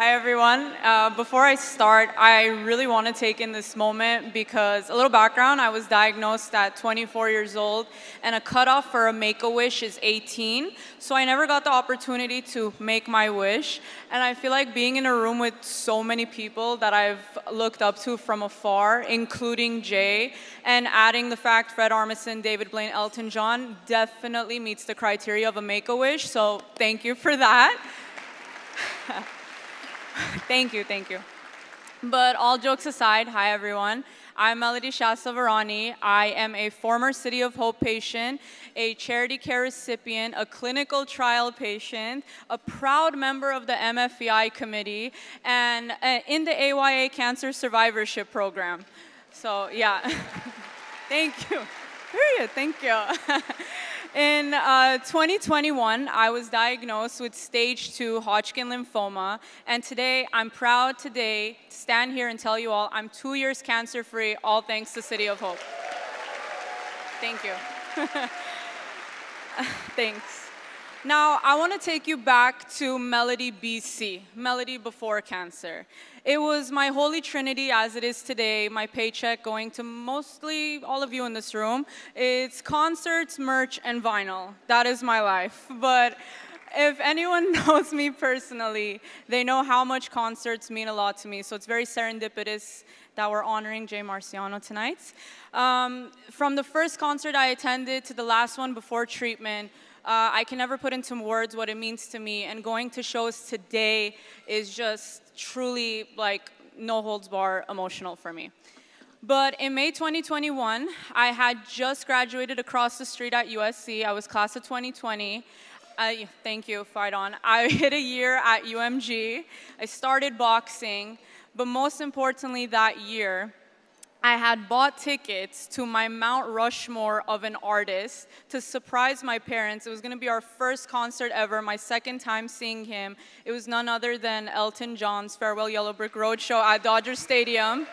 Hi, everyone. Before I start, I really want to take in this moment because, a little background, I was diagnosed at 24 years old, and a cutoff for a Make-A-Wish is 18, so I never got the opportunity to make my wish, and I feel like being in a room with so many people that I've looked up to from afar, including Jay, and adding the fact Fred Armisen, David Blaine, Elton John definitely meets the criteria of a Make-A-Wish, so thank you for that. Thank you, thank you. But all jokes aside, hi everyone. I'm Melody Shasavarani. I am a former City of Hope patient, a charity care recipient, a clinical trial patient, a proud member of the MFEI committee, and in the AYA Cancer Survivorship Program. So yeah, thank you. Period, thank you. In 2021, I was diagnosed with stage 2 Hodgkin lymphoma, and today I'm proud to stand here and tell you all I'm 2 years cancer-free, all thanks to City of Hope. Thank you. Thanks. Now, I want to take you back to Melody BC, Melody before cancer. It was my holy trinity as it is today, my paycheck going to mostly all of you in this room. It's concerts, merch, and vinyl. That is my life. But if anyone knows me personally, they know how much concerts mean a lot to me. So it's very serendipitous that we're honoring Jay Marciano tonight. From the first concert I attended to the last one before treatment, I can never put into words what it means to me, and going to shows today is just truly like no holds bar emotional for me. But in May 2021, I had just graduated across the street at USC. I was class of 2020. Thank you, fight on. I hit a year at UMG. I started boxing, but most importantly that year, I had bought tickets to my Mount Rushmore of an artist to surprise my parents. It was going to be our first concert ever, my second time seeing him. It was none other than Elton John's Farewell Yellow Brick Road show at Dodger Stadium.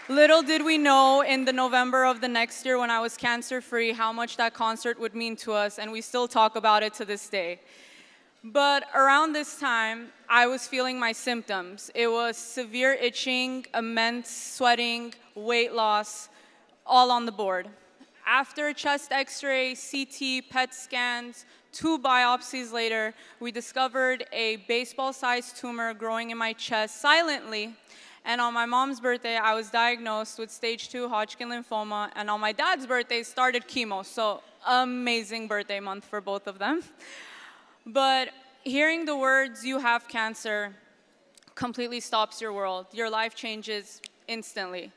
Little did we know in the November of the next year when I was cancer-free how much that concert would mean to us, and we still talk about it to this day. But around this time, I was feeling my symptoms. It was severe itching, immense sweating, weight loss, all on the board. After a chest x-ray, CT, PET scans, 2 biopsies later, we discovered a baseball-sized tumor growing in my chest silently. And on my mom's birthday, I was diagnosed with stage 2 Hodgkin lymphoma, and on my dad's birthday, started chemo. So amazing birthday month for both of them. But hearing the words, "you have cancer," completely stops your world. Your life changes instantly.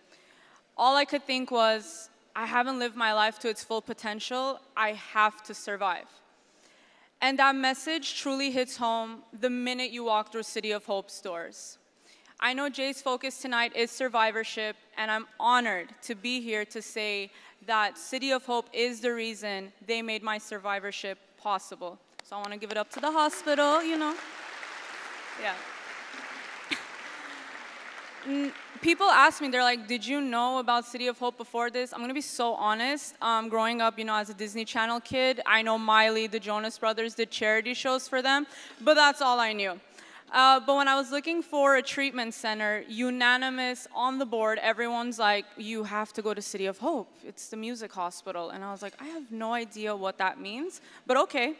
All I could think was, I haven't lived my life to its full potential. I have to survive. And that message truly hits home the minute you walk through City of Hope's doors. I know Jay's focus tonight is survivorship, and I'm honored to be here to say that City of Hope is the reason they made my survivorship possible. So I want to give it up to the hospital, you know. Yeah. People ask me, they're like, did you know about City of Hope before this? I'm going to be so honest. Growing up, you know, as a Disney Channel kid, I know Miley, the Jonas Brothers did charity shows for them, but that's all I knew. But when I was looking for a treatment center, unanimous on the board, everyone's like, you have to go to City of Hope. It's the music hospital. And I was like, I have no idea what that means, but okay.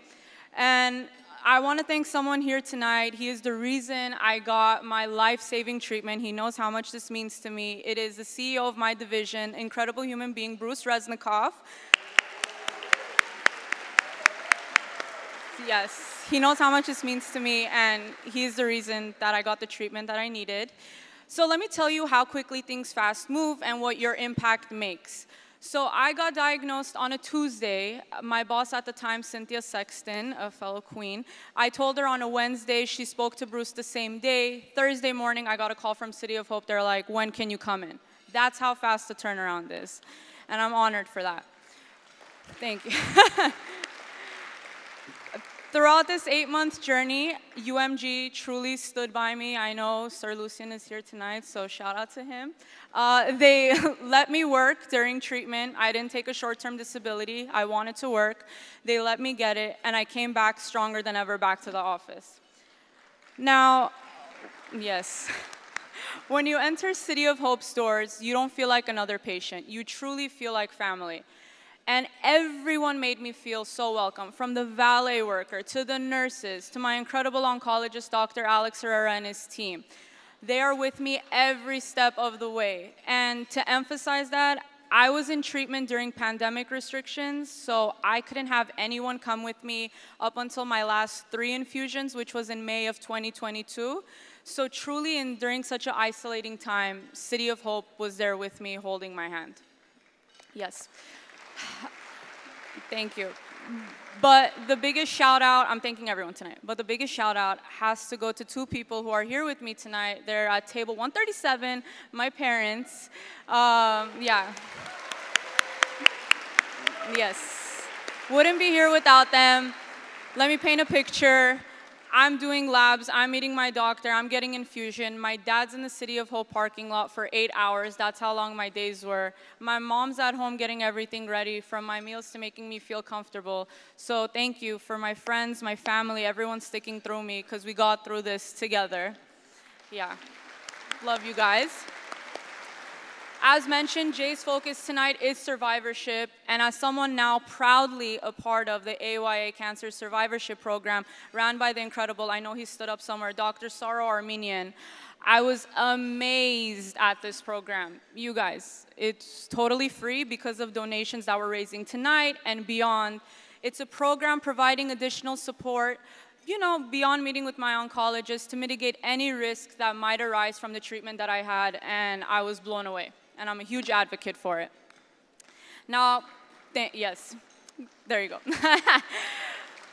And I want to thank someone here tonight. He is the reason I got my life-saving treatment. He knows how much this means to me. It is the CEO of my division, incredible human being, Bruce Resnikoff. Yes, he knows how much this means to me, and he's the reason that I got the treatment that I needed. So let me tell you how quickly things fast move and what your impact makes. So I got diagnosed on a Tuesday. My boss at the time, Cynthia Sexton, a fellow queen, I told her on a Wednesday. She spoke to Bruce the same day. Thursday morning, I got a call from City of Hope. They're like, when can you come in? That's how fast the turnaround is. And I'm honored for that. Thank you. Throughout this 8-month journey, UMG truly stood by me. I know Sir Lucian is here tonight, so shout out to him. They let me work during treatment. I didn't take a short-term disability. I wanted to work. They let me get it, and I came back stronger than ever back to the office. Now, Yes. When you enter City of Hope's doors, you don't feel like another patient. You truly feel like family. And everyone made me feel so welcome, from the valet worker to the nurses to my incredible oncologist, Dr. Alex Herrera, and his team. They are with me every step of the way. And to emphasize that, I was in treatment during pandemic restrictions, so I couldn't have anyone come with me up until my last 3 infusions, which was in May of 2022. So truly, during such an isolating time, City of Hope was there with me, holding my hand. Yes. Thank you. But the biggest shout out, I'm thanking everyone tonight, but the biggest shout out has to go to 2 people who are here with me tonight. They're at table 137, my parents. Yeah. Yes. Wouldn't be here without them. Let me paint a picture. I'm doing labs, I'm meeting my doctor, I'm getting infusion. My dad's in the City of Hope parking lot for 8 hours. That's how long my days were. My mom's at home getting everything ready, from my meals to making me feel comfortable. So thank you for my friends, my family, everyone sticking through me, because we got through this together. Yeah, love you guys. As mentioned, Jay's focus tonight is survivorship, and as someone now proudly a part of the AYA Cancer Survivorship Program, ran by the incredible, I know he stood up somewhere, Dr. Sir Armisen, I was amazed at this program. You guys, it's totally free because of donations that we're raising tonight and beyond. It's a program providing additional support, you know, beyond meeting with my oncologist, to mitigate any risks that might arise from the treatment that I had, and I was blown away. And I'm a huge advocate for it. Now, yes, there you go.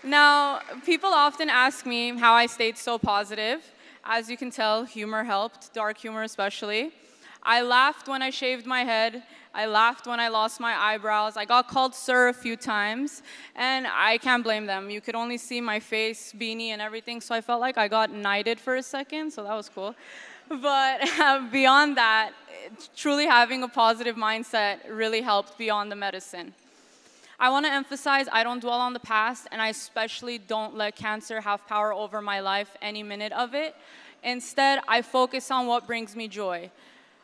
Now, people often ask me how I stayed so positive. As you can tell, humor helped, dark humor especially. I laughed when I shaved my head. I laughed when I lost my eyebrows. I got called sir a few times, and I can't blame them. You could only see my face, beanie, and everything, so I felt like I got knighted for a second, so that was cool. But beyond that, truly having a positive mindset really helped beyond the medicine. I want to emphasize, I don't dwell on the past, and I especially don't let cancer have power over my life any minute of it. Instead, I focus on what brings me joy.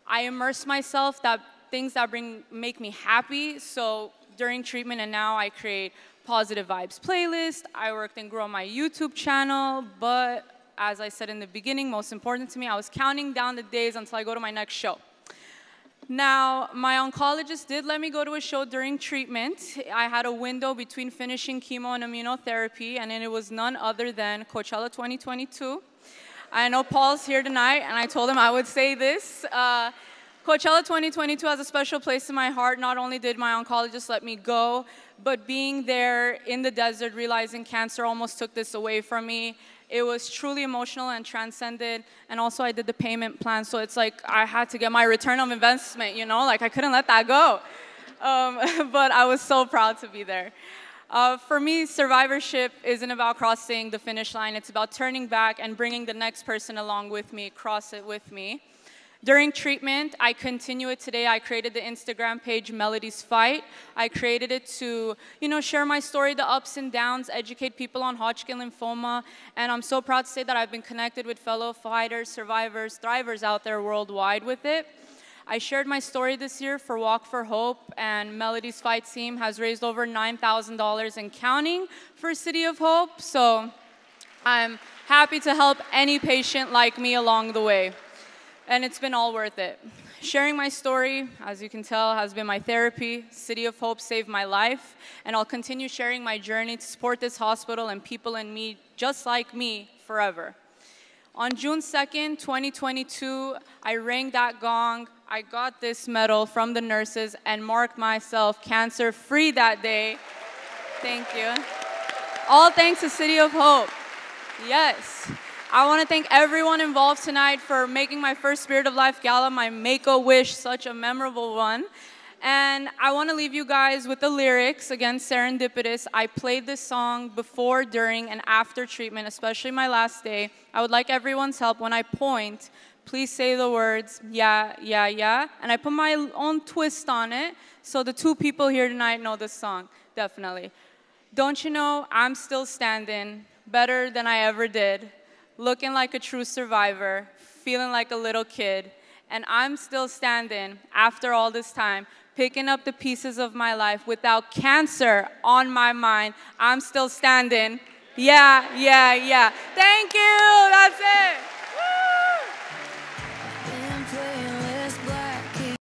I immerse myself that things that make me happy. So during treatment and now, I create positive vibes playlist. I worked and grow my YouTube channel, but as I said in the beginning, most important to me, I was counting down the days until I go to my next show. Now, my oncologist did let me go to a show during treatment. I had a window between finishing chemo and immunotherapy, and it was none other than Coachella 2022. I know Paul's here tonight, and I told him I would say this. Coachella 2022 has a special place in my heart. Not only did my oncologist let me go, but being there in the desert, realizing cancer almost took this away from me, it was truly emotional and transcended. And also I did the payment plan, so it's like I had to get my return on investment, you know, like I couldn't let that go. But I was so proud to be there. For me, survivorship isn't about crossing the finish line. It's about turning back and bringing the next person along with me, cross it with me. During treatment, I continue it today. I created the Instagram page, Melody's Fight. I created it to, you know, share my story, the ups and downs, educate people on Hodgkin lymphoma. And I'm so proud to say that I've been connected with fellow fighters, survivors, thrivers out there worldwide with it. I shared my story this year for Walk for Hope, and Melody's Fight team has raised over $9,000 and counting for City of Hope. So I'm happy to help any patient like me along the way. And it's been all worth it. Sharing my story, as you can tell, has been my therapy. City of Hope saved my life, and I'll continue sharing my journey to support this hospital and people in need just like me forever. On June 2nd, 2022, I rang that gong. I got this medal from the nurses and marked myself cancer-free that day. Thank you. All thanks to City of Hope. Yes. I want to thank everyone involved tonight for making my first Spirit of Life Gala, my Make-A-Wish, such a memorable one. And I want to leave you guys with the lyrics, again, serendipitous. I played this song before, during, and after treatment, especially my last day. I would like everyone's help. When I point, please say the words, yeah, yeah, yeah. And I put my own twist on it, so the 2 people here tonight know this song, definitely. Don't you know I'm still standing, better than I ever did. looking like a true survivor, feeling like a little kid, and I'm still standing after all this time, picking up the pieces of my life without cancer on my mind. I'm still standing. Yeah. Thank you. That's it.